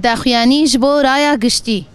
داخویانی جبو رایا گشتی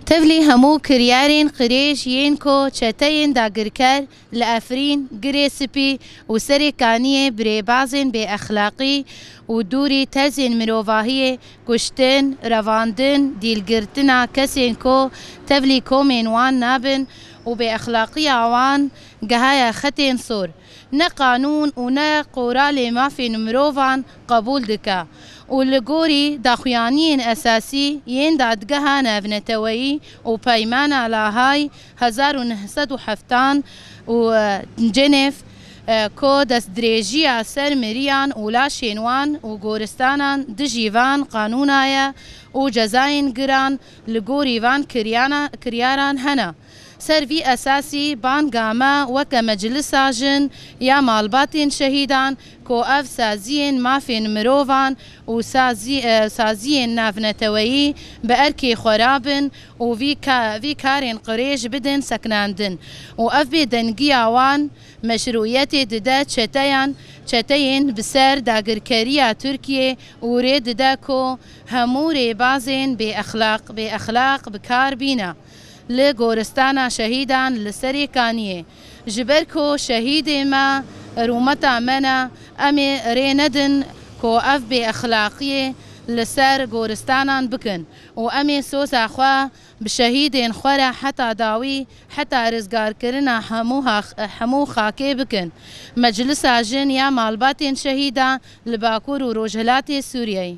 تفلی همو کریارین قریش ین کو چتین داگرکر لافرین گری سپی و سری کانیه بری بازین به اخلاقی و دوری تزین مروواهی کشتن رواندن دیلگرتنا کسین کو تفلی کومین وان نابن و به اخلاقی آوان جهایا خطين صور نا قانون و نا قورال ما في مروفان قبول دكا والجوري داخوانيين أساسي يندعد جها نافنتوي وبايمان على هاي 1907 وجنيف كو دست دريجيا سر مريان ولا شينوان وغورستانان دجيفان قانونايا وجزاين جران لجوري فان كرياران هنا سرفي أساسي بان قاما وكا مجلس جن يا مالباتين شهيدان كو أف سازين مافين مروفان و سازين نافنتوي بأركي خرابن و في كارين قريش بدن سكناندن و أف بدنجي عوان مشروعيتي ددا چتين بسر داگركريا تركيا و ريد داكو هموري بازين بأخلاق بكار بينا لگورستانا شهیدان لسری کانیه جبرکو شهید ما رومتا منا امی ریندن کو اف به اخلاقیه لسر گورستانان بکن و امی سوس اخوا بشهیدین خورا حتی داوی حتی رزگار کرنا همو خاکه بکن مجلس جن یا مالباتین شهیدان لباکور و روجهلات سوریه